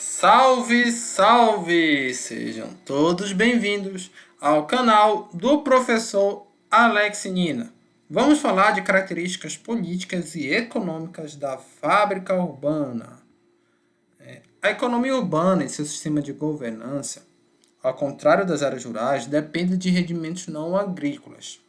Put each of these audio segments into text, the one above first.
Salve, salve! Sejam todos bem-vindos ao canal do professor Alex Nina. Vamos falar de características políticas e econômicas da fábrica urbana. A economia urbana e seu sistema de governança, ao contrário das áreas rurais, depende de rendimentos não agrícolas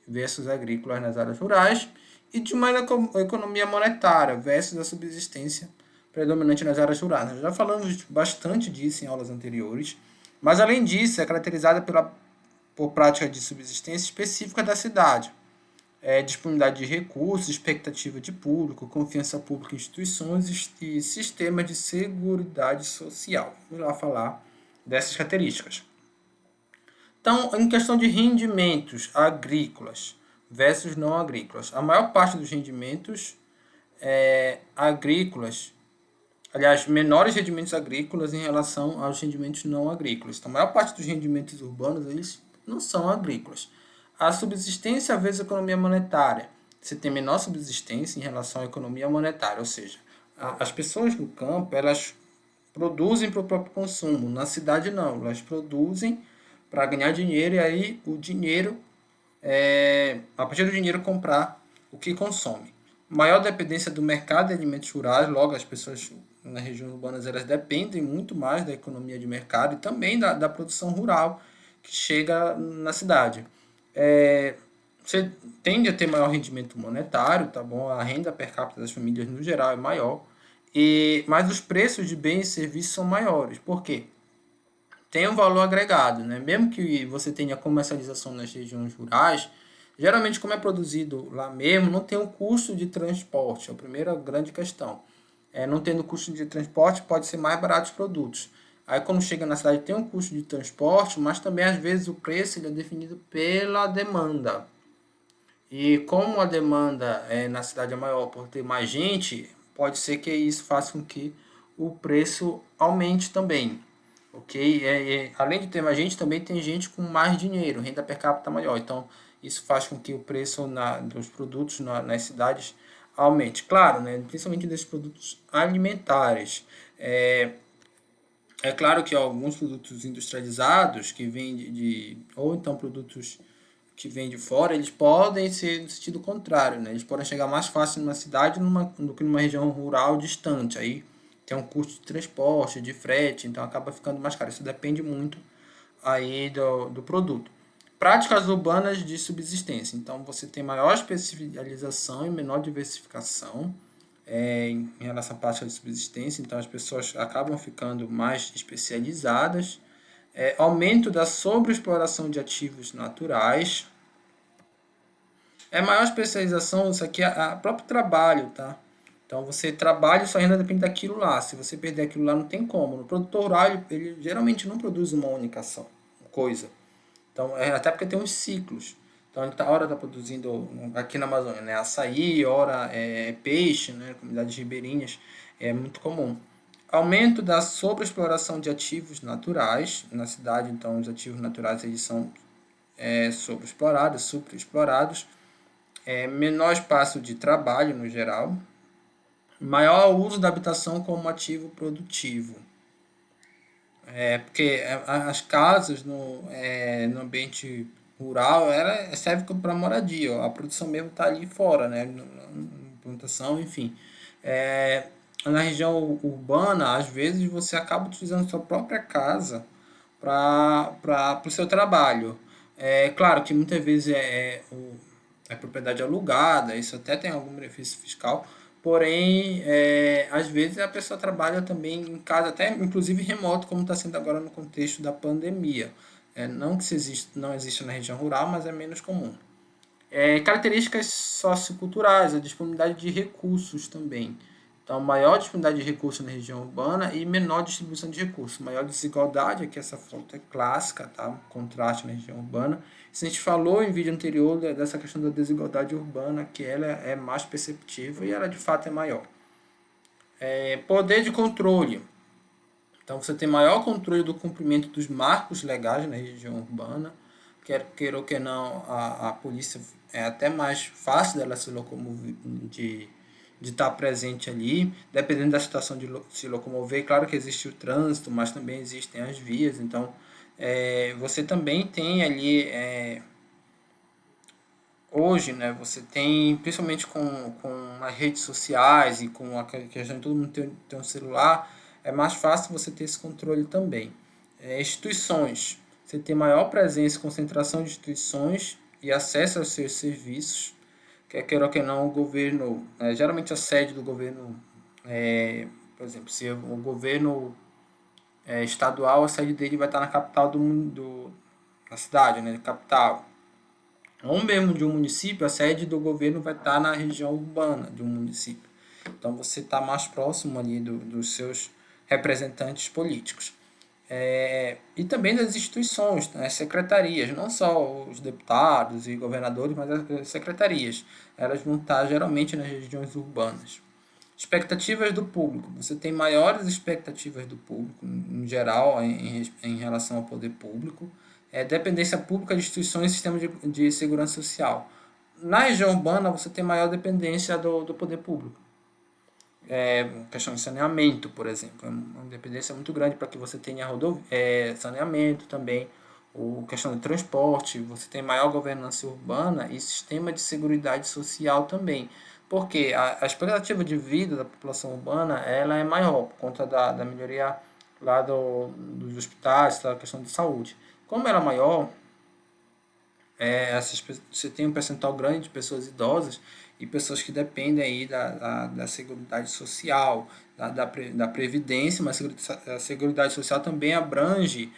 versus agrícolas nas áreas rurais e de uma economia monetária versus a subsistência predominante nas áreas rurais. Nós já falamos bastante disso em aulas anteriores, mas além disso é caracterizada por prática de subsistência específica da cidade, disponibilidade de recursos, expectativa de público, confiança pública em instituições e sistemas de seguridade social. Vamos lá falar dessas características. Então, em questão de rendimentos agrícolas versus não agrícolas, a maior parte dos rendimentos agrícolas, aliás, menores rendimentos agrícolas em relação aos rendimentos não agrícolas. Então, a maior parte dos rendimentos urbanos eles não são agrícolas. A subsistência vezes a economia monetária. Você tem menor subsistência em relação à economia monetária, ou seja, as pessoas no campo elas produzem para o próprio consumo. Na cidade não, elas produzem para ganhar dinheiro e aí o dinheiro, a partir do dinheiro comprar o que consome. Maior dependência do mercado de alimentos rurais, logo as pessoas nas regiões urbanas elas dependem muito mais da economia de mercado e também da produção rural que chega na cidade. Você tende a ter maior rendimento monetário, tá bom? A renda per capita das famílias no geral é maior, mas os preços de bens e serviços são maiores. Por quê? Tem um valor agregado, né? Mesmo que você tenha comercialização nas regiões rurais, geralmente como é produzido lá mesmo, não tem um custo de transporte, é a primeira grande questão. Não tendo custo de transporte, pode ser mais barato os produtos. Aí quando chega na cidade tem um custo de transporte, mas também às vezes o preço ele é definido pela demanda. E como a demanda na cidade é maior por ter mais gente, pode ser que isso faça com que o preço aumente também. Ok? Além de ter mais gente, também tem gente com mais dinheiro, renda per capita maior. Então, isso faz com que o preço dos produtos nas cidades aumente. Claro, né? Principalmente desses produtos alimentares. É claro que alguns produtos industrializados que vêm ou então produtos que vêm de fora, eles podem ser no sentido contrário, né? Eles podem chegar mais fácil numa cidade do que numa região rural distante. Aí tem um custo de transporte, de frete, então acaba ficando mais caro. Isso depende muito aí do produto. Práticas urbanas de subsistência. Então você tem maior especialização e menor diversificação em relação à prática de subsistência, então as pessoas acabam ficando mais especializadas. Aumento da sobreexploração de ativos naturais. Maior especialização, isso aqui é o próprio trabalho, tá? Então você trabalha e sua renda depende daquilo lá. Se você perder aquilo lá, não tem como. No produtor rural, ele geralmente não produz uma única coisa. Então, até porque tem uns ciclos. Então, ele hora está produzindo, aqui na Amazônia, né, açaí, hora peixe, né, comunidades ribeirinhas, é muito comum. Aumento da sobreexploração de ativos naturais na cidade, então os ativos naturais eles são sobreexplorados, superexplorados, menor espaço de trabalho no geral, maior uso da habitação como ativo produtivo. Porque as casas no ambiente rural ela serve para moradia, ó. A produção mesmo está ali fora, né? Na plantação, enfim. É, Na região urbana, às vezes você acaba utilizando sua própria casa para o seu trabalho. É claro que muitas vezes é propriedade alugada, isso até tem algum benefício fiscal, porém, às vezes a pessoa trabalha também em casa, até inclusive remoto, como está sendo agora no contexto da pandemia. Não que isso não exista na região rural, mas é menos comum. Características socioculturais, a disponibilidade de recursos também. Então, maior disponibilidade de recursos na região urbana e menor distribuição de recursos. Maior desigualdade, aqui essa foto é clássica, tá? Contraste na região urbana. Isso a gente falou em vídeo anterior dessa questão da desigualdade urbana, que ela é mais perceptível e ela de fato é maior. Poder de controle. Então, você tem maior controle do cumprimento dos marcos legais na região urbana. Quer queira ou que não, a polícia é até mais fácil dela se locomover, de estar presente ali, dependendo da situação de se locomover. Claro que existe o trânsito, mas também existem as vias, então você também tem ali, hoje, né, você tem, principalmente com as redes sociais e com a questão de todo mundo ter um celular, é mais fácil você ter esse controle também. Instituições, você tem maior presença e concentração de instituições e acesso aos seus serviços, quer queira ou que não, o governo, geralmente a sede do governo, por exemplo, se o governo estadual, a sede dele vai estar na capital da cidade, né, capital. Ou mesmo de um município, a sede do governo vai estar na região urbana de um município. Então você está mais próximo ali dos seus representantes políticos. E também das instituições, né, secretarias, não só os deputados e governadores, mas as secretarias. Elas vão estar geralmente nas regiões urbanas. Expectativas do público. Você tem maiores expectativas do público, em geral, em relação ao poder público. Dependência pública de instituições e sistemas de segurança social. Na região urbana, você tem maior dependência do poder público. Questão de saneamento, por exemplo. É uma dependência muito grande para que você tenha saneamento também. Questão de transporte, você tem maior governança urbana e sistema de seguridade social também. Porque a expectativa de vida da população urbana ela é maior por conta da melhoria lá dos hospitais, da questão de saúde. Como ela é maior, você tem um percentual grande de pessoas idosas e pessoas que dependem aí da seguridade social, da previdência, mas a seguridade social também abrange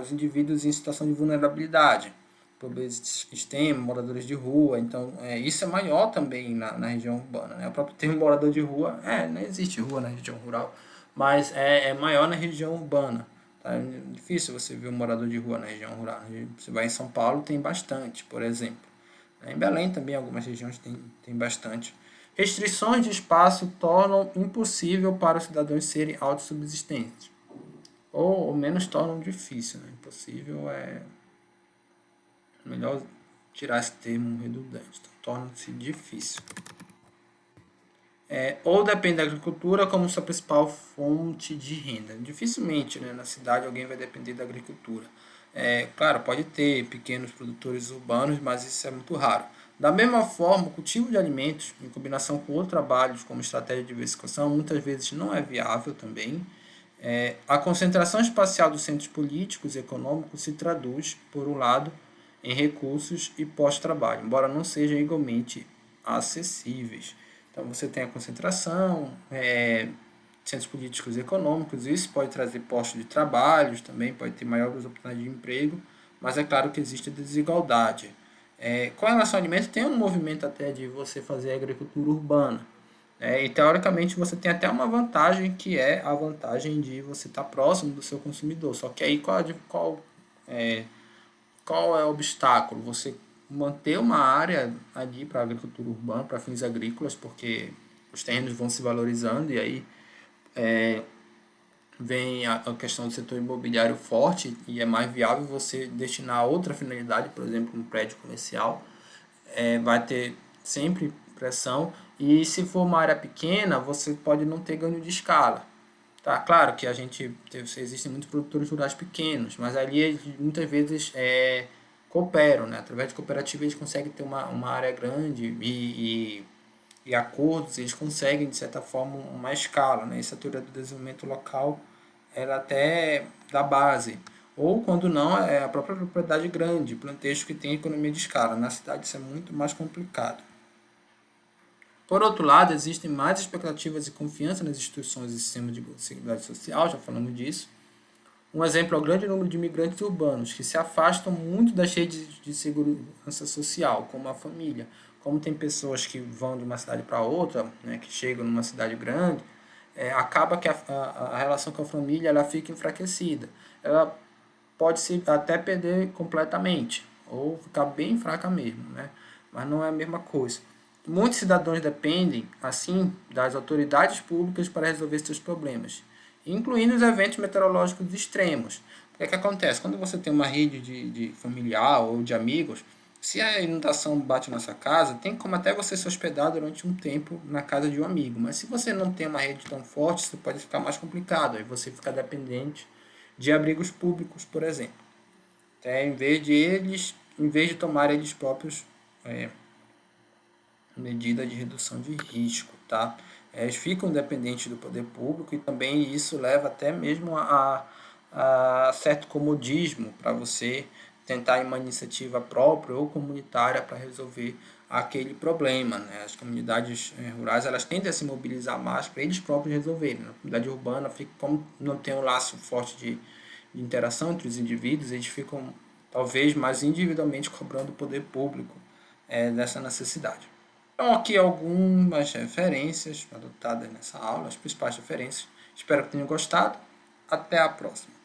os indivíduos em situação de vulnerabilidade, pobreza extrema, moradores de rua. Então, isso é maior também na região urbana. Né? O próprio termo morador de rua, não existe rua na região rural, mas é maior na região urbana. Tá? É difícil você ver um morador de rua na região rural. Você vai em São Paulo, tem bastante, por exemplo. Em Belém também, algumas regiões tem bastante. Restrições de espaço tornam impossível para os cidadãos serem autossubsistentes. Ou menos tornam difícil. Né? Impossível é melhor tirar esse termo redundante. Então, torna-se difícil. Ou depende da agricultura como sua principal fonte de renda. Dificilmente, né, na cidade alguém vai depender da agricultura. Claro, pode ter pequenos produtores urbanos, mas isso é muito raro. Da mesma forma, o cultivo de alimentos, em combinação com outros trabalhos, como estratégia de diversificação, muitas vezes não é viável também. A concentração espacial dos centros políticos e econômicos se traduz, por um lado, em recursos e pós-trabalho, embora não sejam igualmente acessíveis. Então você tem a concentração, centros políticos e econômicos, isso pode trazer postos de trabalho, também pode ter maiores oportunidades de emprego, mas é claro que existe desigualdade. Com relação ao alimento, tem um movimento até de você fazer agricultura urbana. E teoricamente você tem até uma vantagem, que é a vantagem de você estar próximo do seu consumidor. Só que aí qual é o obstáculo? Você manter uma área ali para agricultura urbana, para fins agrícolas, porque os terrenos vão se valorizando e aí vem a questão do setor imobiliário forte e é mais viável você destinar a outra finalidade, por exemplo, um prédio comercial. Vai ter sempre pressão e se for uma área pequena, você pode não ter ganho de escala. Tá, claro que existem muitos produtores rurais pequenos, mas ali eles muitas vezes cooperam, né? Através de cooperativas eles conseguem ter uma área grande e acordos, eles conseguem de certa forma uma escala, né? Essa teoria do desenvolvimento local ela até da base. Ou quando não, é a própria propriedade grande, plantejo que tem economia de escala. Na cidade isso é muito mais complicado. Por outro lado, existem mais expectativas e confiança nas instituições e sistemas de seguridade social, já falamos disso. Um exemplo é o grande número de imigrantes urbanos, que se afastam muito das redes de segurança social, como a família. Como tem pessoas que vão de uma cidade para outra, né, que chegam numa cidade grande, acaba que a relação com a família ela fica enfraquecida. Ela pode se até perder completamente, ou ficar bem fraca mesmo, né? Mas não é a mesma coisa. Muitos cidadãos dependem, assim, das autoridades públicas para resolver seus problemas, incluindo os eventos meteorológicos extremos. O que acontece? Quando você tem uma rede de familiar ou de amigos, Se a inundação bate na sua casa, tem como até você se hospedar durante um tempo na casa de um amigo. Mas se você não tem uma rede tão forte, isso pode ficar mais complicado. Aí você fica dependente de abrigos públicos, por exemplo. Até em vez de tomar eles próprios medida de redução de risco, tá? Eles ficam dependentes do poder público e também isso leva até mesmo a certo comodismo para você tentar uma iniciativa própria ou comunitária para resolver aquele problema, né? As comunidades rurais elas tendem a se mobilizar mais para eles próprios resolverem. Na comunidade urbana, fica, como não tem um laço forte de interação entre os indivíduos, eles ficam talvez mais individualmente cobrando o poder público dessa necessidade. Então, aqui algumas referências adotadas nessa aula, as principais referências. Espero que tenham gostado. Até a próxima.